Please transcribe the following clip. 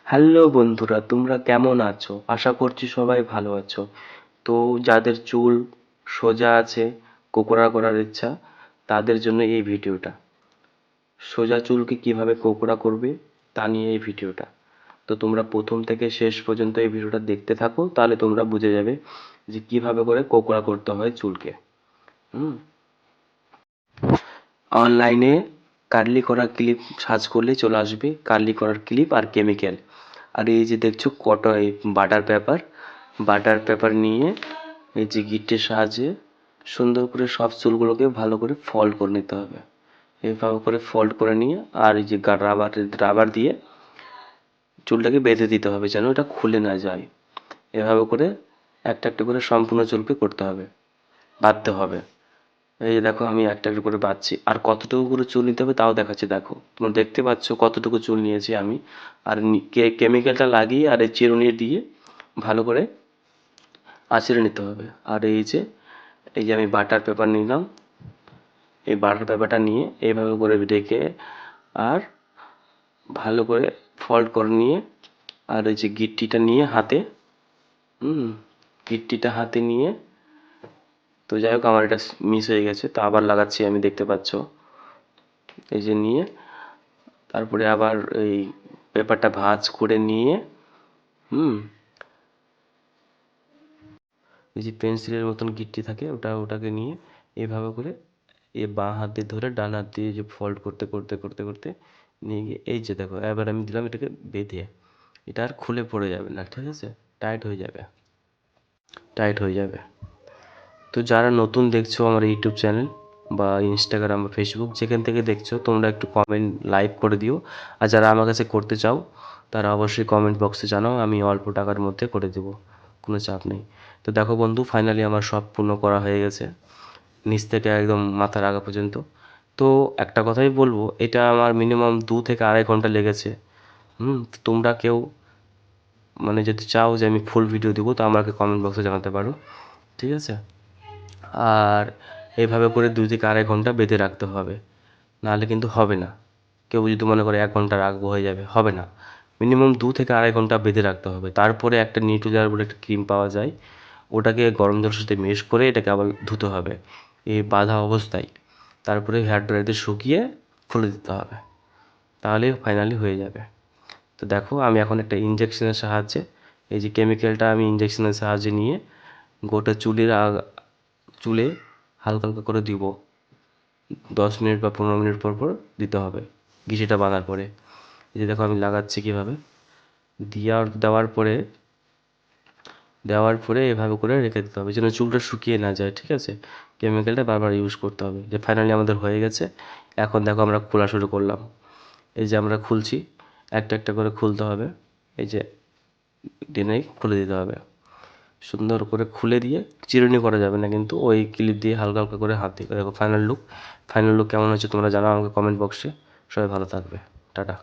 Hello বন্ধুরা, তোমরা কেমন আছো? আশা করছি সবাই ভালো আছো। তো যাদের চুল সোজা আছে, কোকড়া করার ইচ্ছা, তাদের জন্য এই ভিডিওটা। সোজা চুলকে কিভাবে কোকড়া করবে তা নিয়ে এই ভিডিওটা। তো তোমরা প্রথম থেকে শেষ পর্যন্ত এই ভিডিওটা দেখতে থাকো, তাহলে তোমরা বুঝে যাবে যে কিভাবে করে কোকড়া করতে হয় চুলকে। হুম অনলাইনে কার্লি করার ক্লিপ সার্চ করলেই চলে আসবে, কার্লি করার ক্লিপ আর কেমিক্যাল। আর এই যে দেখছো এই বাটার পেপার নিয়ে এই যে গিঁটের সাহায্যে সুন্দর করে সব চুলগুলোকে ভালো করে ফল্ড করে নিতে হবে। এইভাবে করে ফল্ড করে নিয়ে আর এই যে রাবার দিয়ে চুলটাকে বেঁধে দিতে হবে যেন এটা খুলে না যায়। এভাবে করে একটা একটা করে সম্পূর্ণ চুলকে করতে হবে, বাঁধতে হবে। এই যে দেখো আমি একটা একটা করে বাঁধছি, আর কতটুকু করে চুল নিতে হবে তাও দেখাচ্ছি। দেখো তোমরা দেখতে পাচ্ছ কতটুকু চুল নিয়েছি আমি। আর কেমিক্যালটা লাগিয়ে আর এই চিরুনি দিয়ে ভালো করে আঁচড়ে নিতে হবে। আর এই যে আমি বাটার পেপার নিলাম, এই বাটার পেপারটা নিয়ে এইভাবে করে রেখে আর ভালো করে ফল্ড করে নিয়ে আর এই যে গিট্টিটা নিয়ে হাতে, গিট্টিটা হাতে নিয়ে, তো যাই হোক আমার এটা মিস হয়ে গেছে, তো আবার লাগাচ্ছি আমি, দেখতে পাচ্ছ। এই যে নিয়ে তারপরে আবার এই পেপারটা ভাঁজ করে নিয়ে হুম এই যে পেন্সিলের মতন গিট্টি থাকে ওটাকে নিয়ে এইভাবে করে বাঁ হাত দিয়ে ধরে ডান হাত দিয়ে যে ফল্ড করতে করতে করতে করতে নিয়ে গিয়ে এই যে দেখো এবার আমি দিলাম এটাকে বেঁধে। এটা আর খুলে পড়ে যাবে না, ঠিক আছে? টাইট হয়ে যাবে, টাইট হয়ে যাবে। তো যারা নতুন দেখছো আমার ইউটিউব চ্যানেল বা ইনস্টাগ্রাম বা ফেসবুক যেখান থেকে দেখছো, তোমরা একটু কমেন্ট লাইক করে দিও। আর যারা আমার কাছে করতে চাও তারা অবশ্যই কমেন্ট বক্সে জানাও, আমি অল্প টাকার মধ্যে করে দেবো, কোনো চাপ নেই। তো দেখো বন্ধু, ফাইনালি আমার সব পূর্ণ করা হয়ে গেছে, নিচ থেকে একদম মাথার আগা পর্যন্ত। তো একটা কথাই বলবো, এটা আমার মিনিমাম 2 থেকে আড়াই ঘন্টা লেগেছে। তো তোমরা কেউ মানে যদি চাও যে আমি ফুল ভিডিও দেবো তো আমাকে কমেন্ট বক্সে জানাতে পারো, ঠিক আছে? আর এইভাবে করে 2 থেকে আড়াই ঘন্টা বেঁধে রাখতে হবে, নাহলে কিন্তু হবে না। কেউ যদি মনে করে 1 ঘন্টা রাখবো হয়ে যাবে, হবে না। মিনিমাম 2 থেকে আড়াই ঘন্টা বেঁধে রাখতে হবে। তারপরে একটা নিউট্রিলার বলে একটা ক্রিম পাওয়া যায়, ওটাকে গরম জলের সাথে মিক্স করে এটাকে আবার ধুতে হবে এই বাঁধা অবস্থায়। তারপরে হেয়ার ড্রায়ারে শুকিয়ে খুলে দিতে হবে, তাহলেই ফাইনালি হয়ে যাবে। তো দেখো আমি এখন একটা ইঞ্জেকশনের সাহায্যে, এই যে কেমিক্যালটা আমি ইঞ্জেকশনের সাহায্যে নিয়ে গোটা চুলে হালকা হালকা করে দিব। 10 মিনিট বা 15 মিনিট পর পর দিতে হবে ঘিসিটা বাঁধার পরে। এই যে দেখো আমি লাগাচ্ছি কীভাবে। দেওয়ার পরে এভাবে করে রেখে দিতে হবে যেন চুলটা শুকিয়ে না যায়, ঠিক আছে? কেমিক্যালটা বারবার ইউজ করতে হবে। যে ফাইনালি আমাদের হয়ে গেছে। এখন দেখো আমরা খোলা শুরু করলাম। এই যে আমরা খুলছি, একটা একটা করে খুলতে হবে। এই যে টেনে খুলে দিতে হবে, সুন্দর করে খুলে দিয়ে চিরুনি করা যাবে না কিন্তু, ওই ক্লিপ দিয়ে হালকা হালকা করে হাত দিয়ে দেখো ফাইনাল লুক। কেমন হচ্ছে তোমরা জানাও আমাকে কমেন্ট বক্সে। সবাই ভালো থাকবে, টাটা।